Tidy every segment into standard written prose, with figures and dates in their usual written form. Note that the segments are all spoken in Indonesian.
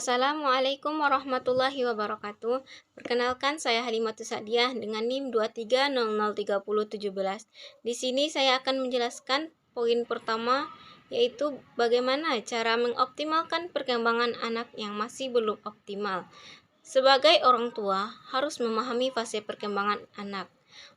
Assalamualaikum warahmatullahi wabarakatuh. Perkenalkan, saya Halimatus Sa'diyah dengan NIM 23003017. Di sini saya akan menjelaskan poin pertama, yaitu bagaimana cara mengoptimalkan perkembangan anak yang masih belum optimal. Sebagai orang tua harus memahami fase perkembangan anak.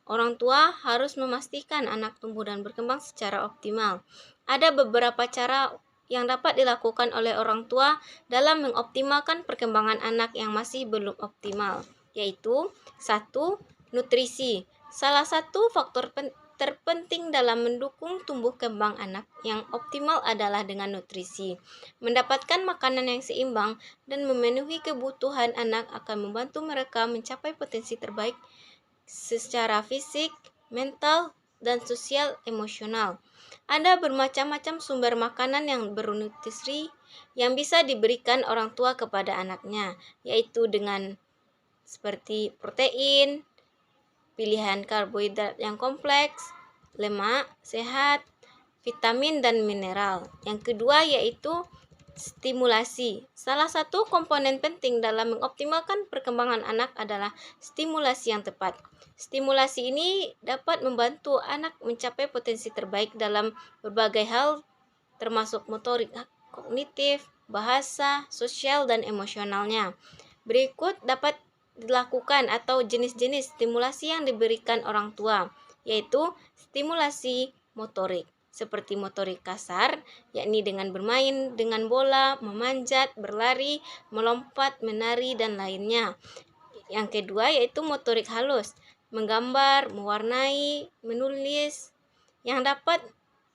Orang tua harus memastikan anak tumbuh dan berkembang secara optimal. Ada beberapa cara yang dapat dilakukan oleh orang tua dalam mengoptimalkan perkembangan anak yang masih belum optimal, yaitu 1. Nutrisi. Salah satu faktor terpenting dalam mendukung tumbuh kembang anak yang optimal adalah dengan nutrisi. Mendapatkan makanan yang seimbang dan memenuhi kebutuhan anak akan membantu mereka mencapai potensi terbaik secara fisik, mental, dan sosial emosional. Ada bermacam-macam sumber makanan yang bernutrisi yang bisa diberikan orang tua kepada anaknya, yaitu dengan seperti protein, pilihan karbohidrat yang kompleks, lemak, sehat, vitamin dan mineral. Yang kedua yaitu stimulasi. Salah satu komponen penting dalam mengoptimalkan perkembangan anak adalah stimulasi yang tepat. Stimulasi ini dapat membantu anak mencapai potensi terbaik dalam berbagai hal, termasuk motorik, kognitif, bahasa, sosial, dan emosionalnya. Berikut dapat dilakukan atau jenis-jenis stimulasi yang diberikan orang tua, yaitu stimulasi motorik seperti motorik kasar, yakni dengan bermain dengan bola, memanjat, berlari, melompat, menari, dan lainnya. Yang kedua yaitu motorik halus, menggambar, mewarnai, menulis, yang dapat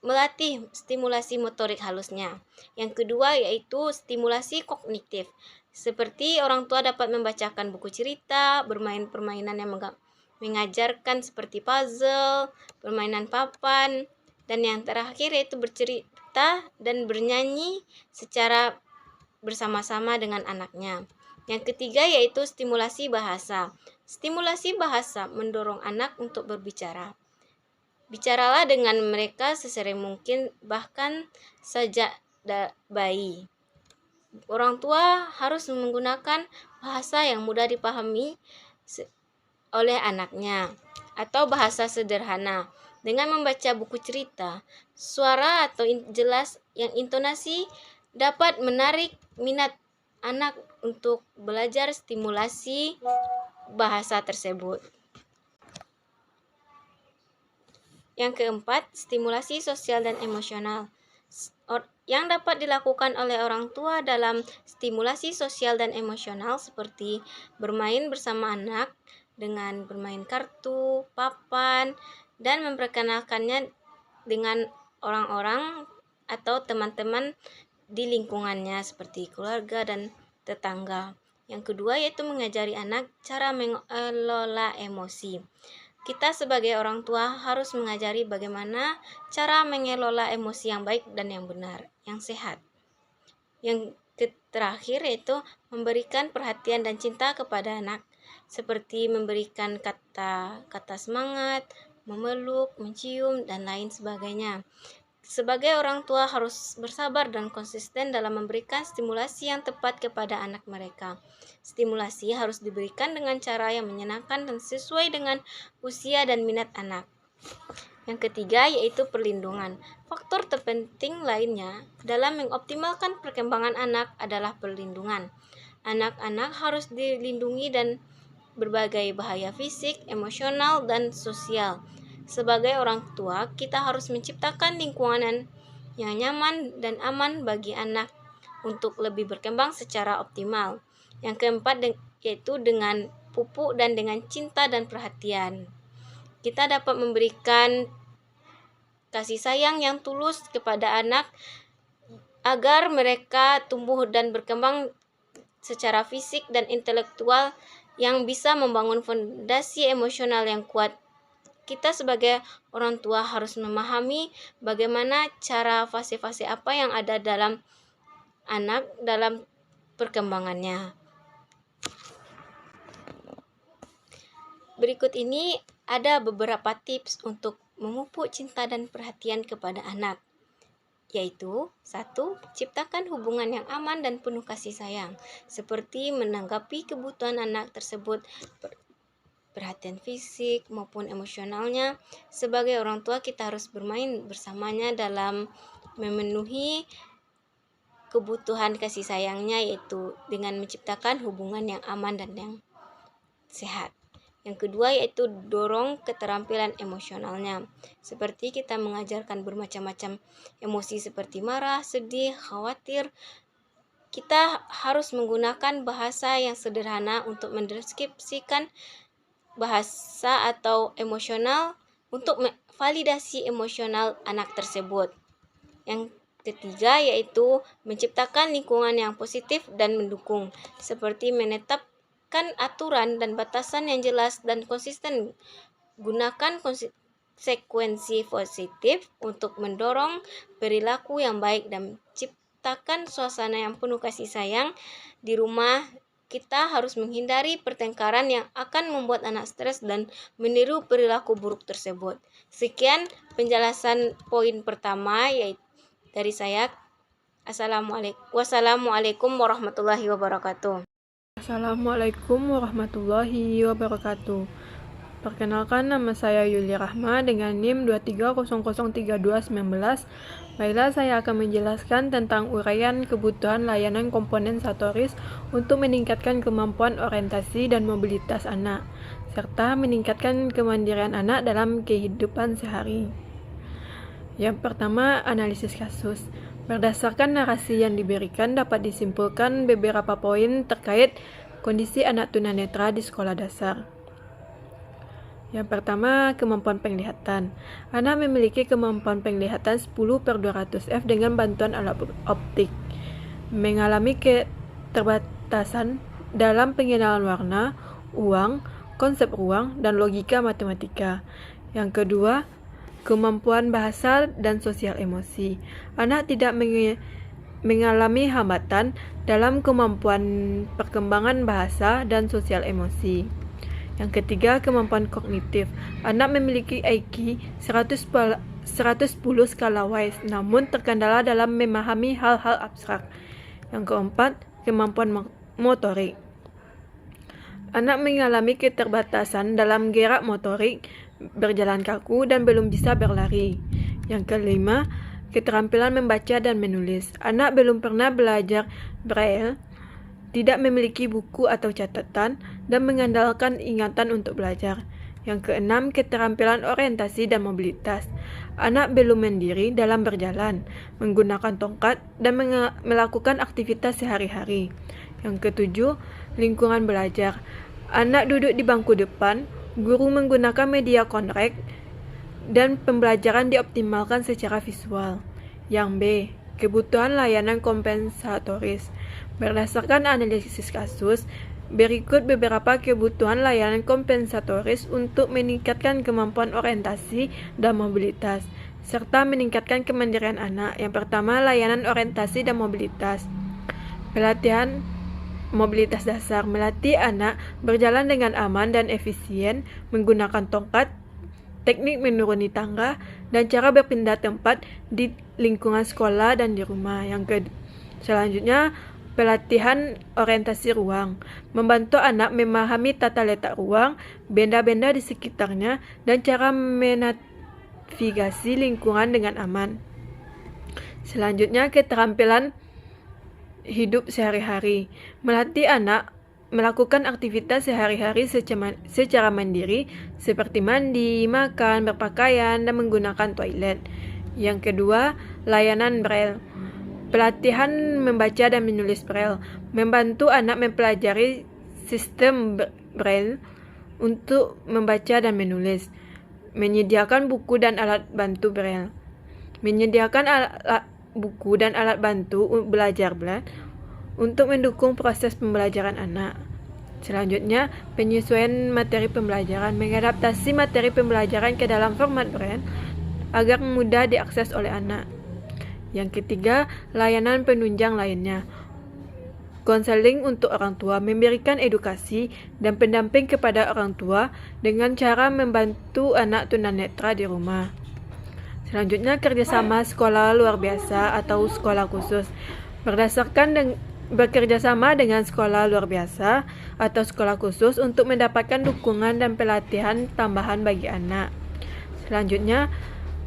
melatih stimulasi motorik halusnya. Yang kedua yaitu stimulasi kognitif, seperti orang tua dapat membacakan buku cerita, bermain permainan yang mengajarkan seperti puzzle, permainan papan, dan yang terakhir yaitu bercerita dan bernyanyi secara bersama-sama dengan anaknya. Yang ketiga yaitu stimulasi bahasa. Stimulasi bahasa mendorong anak untuk berbicara. Bicaralah dengan mereka sesering mungkin, bahkan sejak bayi. Orang tua harus menggunakan bahasa yang mudah dipahami oleh anaknya atau bahasa sederhana. Dengan membaca buku cerita, suara atau jelas yang intonasi dapat menarik minat anak untuk belajar stimulasi bahasa tersebut. Yang keempat, stimulasi sosial dan emosional. Yang dapat dilakukan oleh orang tua dalam stimulasi sosial dan emosional seperti bermain bersama anak dengan bermain kartu, papan, dan memperkenalkannya dengan orang-orang atau teman-teman di lingkungannya seperti keluarga dan tetangga. Yang kedua yaitu mengajari anak cara mengelola emosi. Kita sebagai orang tua harus mengajari bagaimana cara mengelola emosi yang baik dan yang benar, yang sehat. Yang terakhir yaitu memberikan perhatian dan cinta kepada anak, seperti memberikan kata-kata semangat, memeluk, mencium, dan lain sebagainya. Sebagai orang tua harus bersabar dan konsisten dalam memberikan stimulasi yang tepat kepada anak mereka. Stimulasi harus diberikan dengan cara yang menyenangkan dan sesuai dengan usia dan minat anak. Yang ketiga yaitu perlindungan. Faktor terpenting lainnya dalam mengoptimalkan perkembangan anak adalah perlindungan. Anak-anak harus dilindungi dan berbagai bahaya fisik, emosional, dan sosial. Sebagai orang tua, kita harus menciptakan lingkungan yang nyaman dan aman bagi anak untuk lebih berkembang secara optimal. Yang keempat yaitu dengan pupuk dan dengan cinta dan perhatian. Kita dapat memberikan kasih sayang yang tulus kepada anak agar mereka tumbuh dan berkembang secara fisik dan intelektual yang bisa membangun fondasi emosional yang kuat. Kita sebagai orang tua harus memahami bagaimana cara fase-fase apa yang ada dalam anak dalam perkembangannya. Berikut ini ada beberapa tips untuk memupuk cinta dan perhatian kepada anak. yaitu 1. Ciptakan hubungan yang aman dan penuh kasih sayang, seperti menanggapi kebutuhan anak tersebut, perhatian fisik maupun emosionalnya. Sebagai orang tua, kita harus bermain bersamanya dalam memenuhi kebutuhan kasih sayangnya, yaitu dengan menciptakan hubungan yang aman dan yang sehat. Yang kedua yaitu dorong keterampilan emosionalnya, seperti kita mengajarkan bermacam-macam emosi seperti marah, sedih, khawatir. Kita harus menggunakan bahasa yang sederhana untuk mendeskripsikan bahasa atau emosional untuk validasi emosional anak tersebut. Yang ketiga yaitu menciptakan lingkungan yang positif dan mendukung, seperti menetapkan aturan dan batasan yang jelas dan konsisten. Gunakan konsekuensi positif untuk mendorong perilaku yang baik dan ciptakan suasana yang penuh kasih sayang di rumah. Kita harus menghindari pertengkaran yang akan membuat anak stres dan meniru perilaku buruk tersebut. Sekian penjelasan poin pertama yaitu dari saya. Wassalamualaikum warahmatullahi wabarakatuh. Assalamualaikum warahmatullahi wabarakatuh. Perkenalkan, nama saya Yuli Rahma dengan NIM 23003219. Baiklah, saya akan menjelaskan tentang uraian kebutuhan layanan komponen satoris untuk meningkatkan kemampuan orientasi dan mobilitas anak, serta meningkatkan kemandirian anak dalam kehidupan sehari. Yang pertama, analisis kasus. Berdasarkan narasi yang diberikan, dapat disimpulkan beberapa poin terkait kondisi anak tunanetra di sekolah dasar. Yang pertama, kemampuan penglihatan. Anak memiliki kemampuan penglihatan 10/200 f dengan bantuan alat optik. Mengalami keterbatasan dalam pengenalan warna, uang, konsep ruang, dan logika matematika. Yang kedua, kemampuan bahasa dan sosial emosi. Anak tidak mengalami hambatan dalam kemampuan perkembangan bahasa dan sosial emosi. Yang ketiga, kemampuan kognitif. Anak memiliki IQ 110 skala Wise, namun terkendala dalam memahami hal-hal abstrak. Yang keempat, kemampuan motorik. Anak mengalami keterbatasan dalam gerak motorik, berjalan kaku, dan belum bisa berlari. Yang kelima, keterampilan membaca dan menulis. Anak belum pernah belajar Braille, tidak memiliki buku atau catatan, dan mengandalkan ingatan untuk belajar. Yang keenam, keterampilan orientasi dan mobilitas. Anak belum mandiri dalam berjalan, menggunakan tongkat, dan melakukan aktivitas sehari-hari. Yang ketujuh, lingkungan belajar. Anak duduk di bangku depan, guru menggunakan media konrek, dan pembelajaran dioptimalkan secara visual. Yang B, kebutuhan layanan kompensatoris. Berdasarkan analisis kasus, berikut beberapa kebutuhan layanan kompensatoris untuk meningkatkan kemampuan orientasi dan mobilitas, serta meningkatkan kemandirian anak. Yang pertama, layanan orientasi dan mobilitas. Pelatihan mobilitas dasar, melatih anak berjalan dengan aman dan efisien, menggunakan tongkat, teknik menuruni tangga, dan cara berpindah tempat di lingkungan sekolah dan di rumah. Selanjutnya, pelatihan orientasi ruang, membantu anak memahami tata letak ruang, benda-benda di sekitarnya, dan cara menavigasi lingkungan dengan aman. Selanjutnya, keterampilan hidup sehari-hari, melatih anak melakukan aktivitas sehari-hari secara mandiri, seperti mandi, makan, berpakaian, dan menggunakan toilet. Yang kedua, layanan Braille. Pelatihan membaca dan menulis Braille, membantu anak mempelajari sistem Braille untuk membaca dan menulis. Menyediakan buku dan alat bantu Braille. Menyediakan buku dan alat bantu belajar Braille untuk mendukung proses pembelajaran anak. Selanjutnya, penyesuaian materi pembelajaran, mengadaptasi materi pembelajaran ke dalam format Braille agar mudah diakses oleh anak. Yang ketiga, layanan penunjang lainnya. Konseling untuk orang tua, memberikan edukasi dan pendamping kepada orang tua dengan cara membantu anak tunanetra di rumah. Selanjutnya, kerjasama sekolah luar biasa atau sekolah khusus. Bekerjasama dengan sekolah luar biasa atau sekolah khusus untuk mendapatkan dukungan dan pelatihan tambahan bagi anak. Selanjutnya,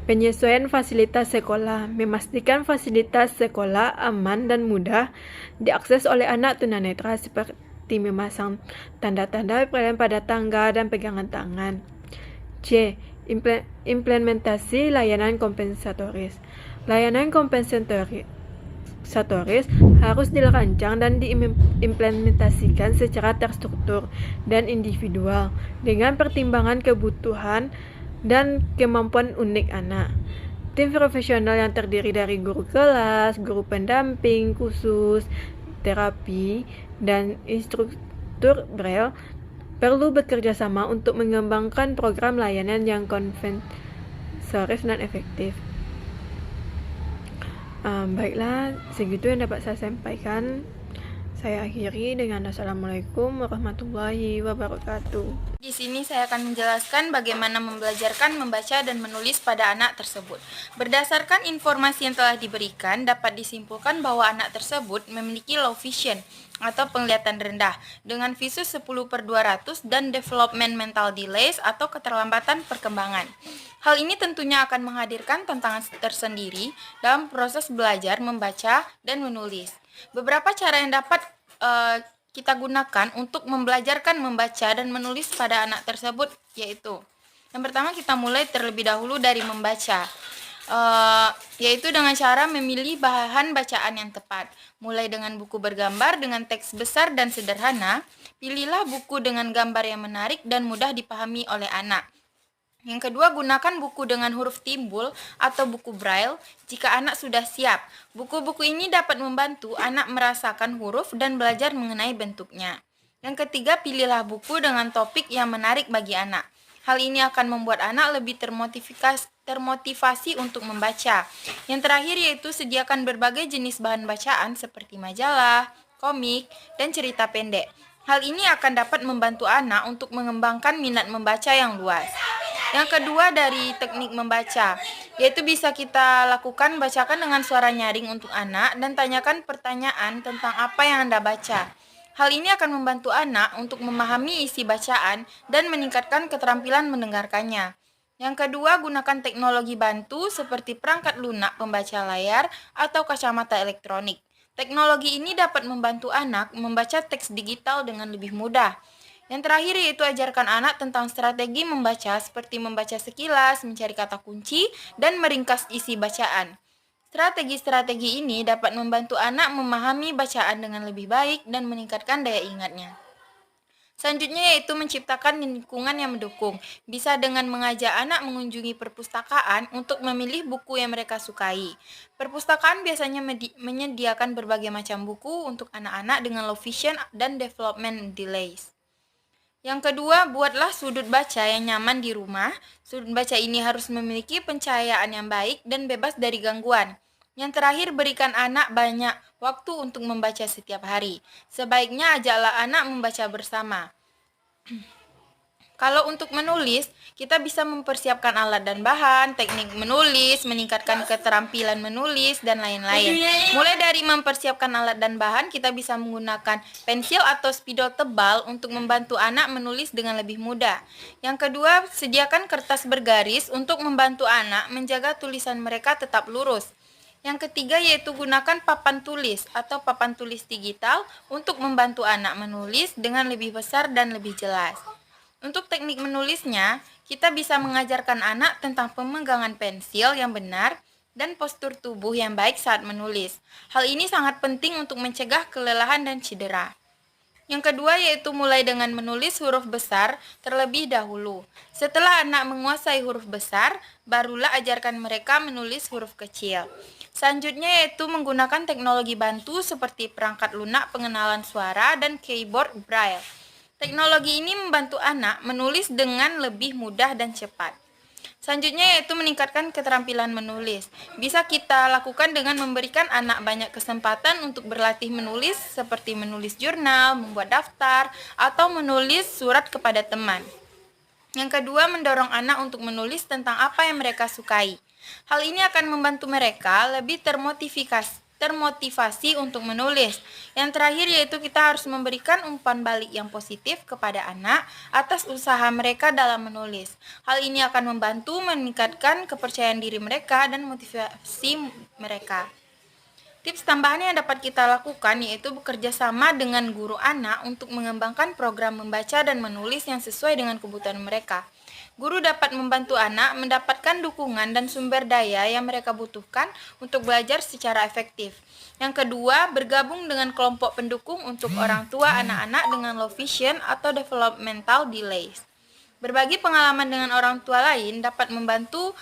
penyesuaian fasilitas sekolah. Memastikan fasilitas sekolah aman dan mudah diakses oleh anak tunanetra seperti memasang tanda-tanda pada tangga dan pegangan tangan. C. Implementasi layanan kompensatoris. Layanan kompensatoris harus dirancang dan diimplementasikan secara terstruktur dan individual dengan pertimbangan kebutuhan dan kemampuan unik anak. Tim profesional yang terdiri dari guru kelas, guru pendamping khusus, terapi, dan instruktur Braille perlu bekerja sama untuk mengembangkan program layanan yang kompensatif dan efektif. Baiklah, segitu yang dapat saya sampaikan. Saya akhiri dengan Assalamualaikum warahmatullahi wabarakatuh. Di sini saya akan menjelaskan bagaimana membelajarkan membaca dan menulis pada anak tersebut. Berdasarkan informasi yang telah diberikan, dapat disimpulkan bahwa anak tersebut memiliki low vision atau penglihatan rendah dengan visus 10/200 dan development mental delays atau keterlambatan perkembangan. Hal ini tentunya akan menghadirkan tantangan tersendiri dalam proses belajar membaca dan menulis. Beberapa cara yang dapat kita gunakan untuk membelajarkan membaca dan menulis pada anak tersebut yaitu, yang pertama kita mulai terlebih dahulu dari membaca, yaitu dengan cara memilih bahan bacaan yang tepat. Mulai dengan buku bergambar dengan teks besar dan sederhana, pilihlah buku dengan gambar yang menarik dan mudah dipahami oleh anak. Yang kedua, gunakan buku dengan huruf timbul atau buku braille jika anak sudah siap. Buku-buku ini dapat membantu anak merasakan huruf dan belajar mengenai bentuknya. Yang ketiga, pilihlah buku dengan topik yang menarik bagi anak. Hal ini akan membuat anak lebih termotivasi untuk membaca. Yang terakhir yaitu sediakan berbagai jenis bahan bacaan seperti majalah, komik, dan cerita pendek. Hal ini akan dapat membantu anak untuk mengembangkan minat membaca yang luas. Yang kedua dari teknik membaca, yaitu bisa kita lakukan bacakan dengan suara nyaring untuk anak dan tanyakan pertanyaan tentang apa yang Anda baca. Hal ini akan membantu anak untuk memahami isi bacaan dan meningkatkan keterampilan mendengarkannya. Yang kedua, gunakan teknologi bantu seperti perangkat lunak pembaca layar atau kacamata elektronik. Teknologi ini dapat membantu anak membaca teks digital dengan lebih mudah. Yang terakhir yaitu ajarkan anak tentang strategi membaca seperti membaca sekilas, mencari kata kunci, dan meringkas isi bacaan. Strategi-strategi ini dapat membantu anak memahami bacaan dengan lebih baik dan meningkatkan daya ingatnya. Selanjutnya yaitu menciptakan lingkungan yang mendukung. Bisa dengan mengajak anak mengunjungi perpustakaan untuk memilih buku yang mereka sukai. Perpustakaan biasanya menyediakan berbagai macam buku untuk anak-anak dengan low vision dan development delays. Yang kedua, buatlah sudut baca yang nyaman di rumah. Sudut baca ini harus memiliki pencahayaan yang baik dan bebas dari gangguan. Yang terakhir, berikan anak banyak waktu untuk membaca setiap hari. Sebaiknya ajaklah anak membaca bersama. Kalau untuk menulis, kita bisa mempersiapkan alat dan bahan, teknik menulis, meningkatkan keterampilan menulis, dan lain-lain. Mulai dari mempersiapkan alat dan bahan, kita bisa menggunakan pensil atau spidol tebal untuk membantu anak menulis dengan lebih mudah. Yang kedua, sediakan kertas bergaris untuk membantu anak menjaga tulisan mereka tetap lurus. Yang ketiga yaitu gunakan papan tulis atau papan tulis digital untuk membantu anak menulis dengan lebih besar dan lebih jelas. Untuk teknik menulisnya, kita bisa mengajarkan anak tentang pemegangan pensil yang benar dan postur tubuh yang baik saat menulis. Hal ini sangat penting untuk mencegah kelelahan dan cedera. Yang kedua yaitu mulai dengan menulis huruf besar terlebih dahulu. Setelah anak menguasai huruf besar, barulah ajarkan mereka menulis huruf kecil. Selanjutnya yaitu menggunakan teknologi bantu seperti perangkat lunak pengenalan suara dan keyboard braille. Teknologi ini membantu anak menulis dengan lebih mudah dan cepat. Selanjutnya yaitu meningkatkan keterampilan menulis. Bisa kita lakukan dengan memberikan anak banyak kesempatan untuk berlatih menulis seperti menulis jurnal, membuat daftar, atau menulis surat kepada teman. Yang kedua, mendorong anak untuk menulis tentang apa yang mereka sukai. Hal ini akan membantu mereka lebih termotivasi untuk menulis. Yang terakhir yaitu kita harus memberikan umpan balik yang positif kepada anak atas usaha mereka dalam menulis. Hal ini akan membantu meningkatkan kepercayaan diri mereka dan motivasi mereka. Tips tambahan yang dapat kita lakukan yaitu bekerja sama dengan guru anak untuk mengembangkan program membaca dan menulis yang sesuai dengan kebutuhan mereka. Guru dapat membantu anak mendapatkan dukungan dan sumber daya yang mereka butuhkan untuk belajar secara efektif. Yang kedua, bergabung dengan kelompok pendukung untuk orang tua anak-anak dengan low vision atau developmental delays. Berbagi pengalaman dengan orang tua lain dapat membantu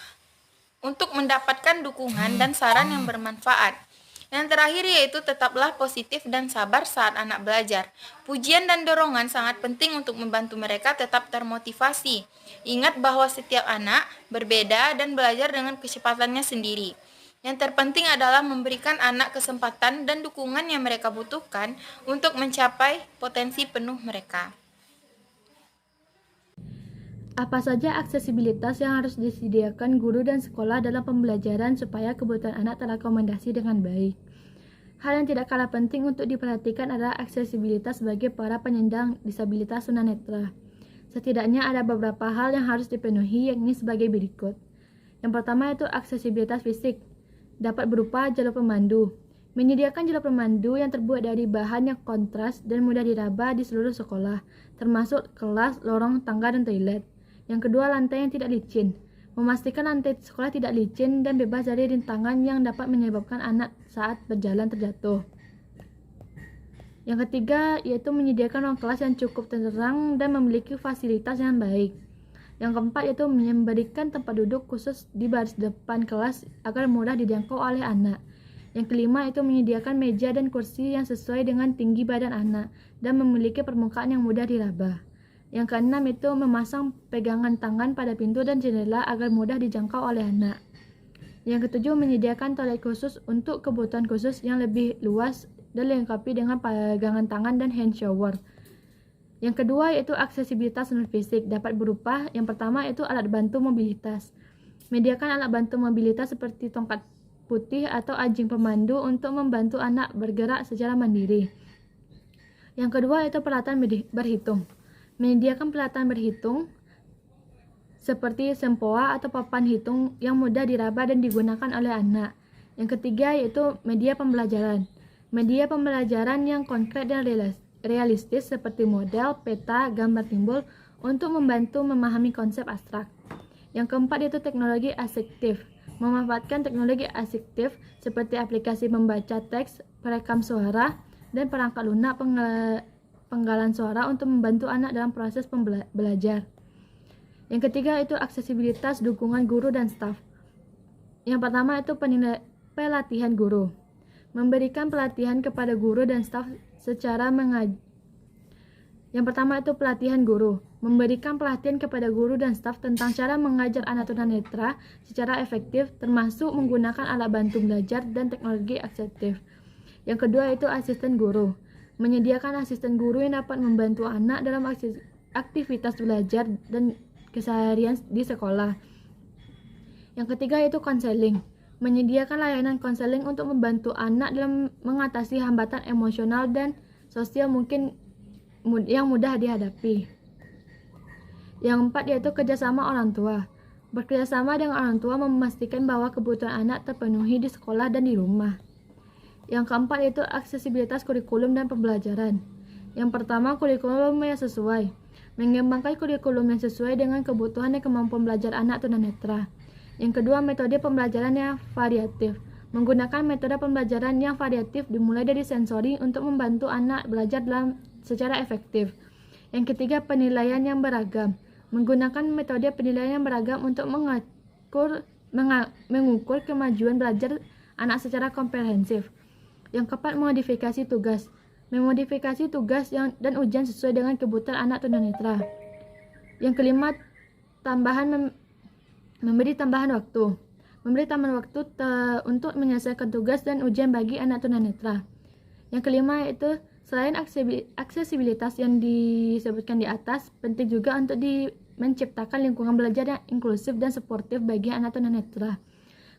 untuk mendapatkan dukungan dan saran yang bermanfaat. Yang terakhir yaitu tetaplah positif dan sabar saat anak belajar. Pujian dan dorongan sangat penting untuk membantu mereka tetap termotivasi. Ingat bahwa setiap anak berbeda dan belajar dengan kecepatannya sendiri. Yang terpenting adalah memberikan anak kesempatan dan dukungan yang mereka butuhkan untuk mencapai potensi penuh mereka. Apa saja aksesibilitas yang harus disediakan guru dan sekolah dalam pembelajaran supaya kebutuhan anak terakomodasi dengan baik? Hal yang tidak kalah penting untuk diperhatikan adalah aksesibilitas bagi para penyandang disabilitas tunanetra. Setidaknya ada beberapa hal yang harus dipenuhi, yakni sebagai berikut. Yang pertama itu aksesibilitas fisik, dapat berupa jalur pemandu. Menyediakan jalur pemandu yang terbuat dari bahan yang kontras dan mudah diraba di seluruh sekolah, termasuk kelas, lorong, tangga, dan toilet. Yang kedua, lantai yang tidak licin. Memastikan lantai sekolah tidak licin dan bebas dari rintangan yang dapat menyebabkan anak saat berjalan terjatuh. Yang ketiga, yaitu menyediakan ruang kelas yang cukup terang dan memiliki fasilitas yang baik. Yang keempat, yaitu memberikan tempat duduk khusus di baris depan kelas agar mudah dijangkau oleh anak. Yang kelima, yaitu menyediakan meja dan kursi yang sesuai dengan tinggi badan anak dan memiliki permukaan yang mudah diraba. Yang keenam itu memasang pegangan tangan pada pintu dan jendela agar mudah dijangkau oleh anak. Yang ketujuh, menyediakan toilet khusus untuk kebutuhan khusus yang lebih luas dan dilengkapi dengan pegangan tangan dan hand shower. Yang kedua yaitu aksesibilitas non fisik, dapat berupa yang pertama itu alat bantu mobilitas. Mediakan alat bantu mobilitas seperti tongkat putih atau anjing pemandu untuk membantu anak bergerak secara mandiri. Yang kedua itu peralatan berhitung. Menyediakan peralatan berhitung seperti sempoa atau papan hitung yang mudah diraba dan digunakan oleh anak. Yang ketiga yaitu media pembelajaran. Media pembelajaran yang konkret dan realistis seperti model, peta, gambar timbul untuk membantu memahami konsep abstrak. Yang keempat yaitu teknologi asistif. Memanfaatkan teknologi asistif seperti aplikasi membaca teks, perekam suara, dan perangkat lunak penggalan suara untuk membantu anak dalam proses belajar. Yang ketiga itu aksesibilitas dukungan guru dan staf. Yang pertama itu pelatihan guru. Memberikan pelatihan kepada guru dan staf secara Yang pertama itu pelatihan guru. Memberikan pelatihan kepada guru dan staf tentang cara mengajar anak tunanetra secara efektif termasuk menggunakan alat bantu belajar dan teknologi asistif. Yang kedua itu asisten guru. Menyediakan asisten guru yang dapat membantu anak dalam aktivitas belajar dan keseharian di sekolah. Yang ketiga yaitu konseling. Menyediakan layanan konseling untuk membantu anak dalam mengatasi hambatan emosional dan sosial mungkin yang mudah dihadapi. Yang empat yaitu kerjasama orang tua. Bekerjasama dengan orang tua memastikan bahwa kebutuhan anak terpenuhi di sekolah dan di rumah. Yang keempat yaitu aksesibilitas kurikulum dan pembelajaran. Yang pertama, kurikulum yang sesuai. Mengembangkan kurikulum yang sesuai dengan kebutuhan dan kemampuan belajar anak tunanetra. Yang kedua, metode pembelajaran yang variatif. Menggunakan metode pembelajaran yang variatif dimulai dari sensori untuk membantu anak belajar secara efektif. Yang ketiga, penilaian yang beragam. Menggunakan metode penilaian yang beragam untuk mengukur kemajuan belajar anak secara komprehensif. Yang keempat, modifikasi tugas. Memodifikasi tugas dan ujian sesuai dengan kebutuhan anak tunanetra. Yang kelima, memberi tambahan waktu. Memberi tambahan waktu untuk menyelesaikan tugas dan ujian bagi anak tunanetra. Yang kelima yaitu selain aksesibilitas yang disebutkan di atas, penting juga untuk menciptakan lingkungan belajar yang inklusif dan suportif bagi anak tunanetra.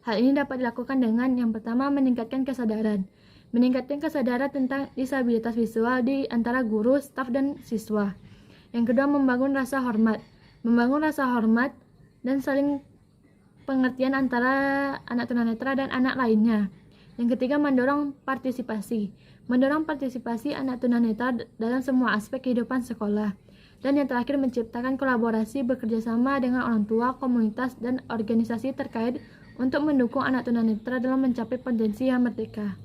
Hal ini dapat dilakukan dengan yang pertama, meningkatkan kesadaran tentang disabilitas visual di antara guru, staf, dan siswa. Yang kedua, membangun rasa hormat dan saling pengertian antara anak tunanetra dan anak lainnya. Yang ketiga, mendorong partisipasi anak tunanetra dalam semua aspek kehidupan sekolah. Dan yang terakhir, menciptakan kolaborasi bekerjasama dengan orang tua, komunitas, dan organisasi terkait untuk mendukung anak tunanetra dalam mencapai potensi yang merdeka.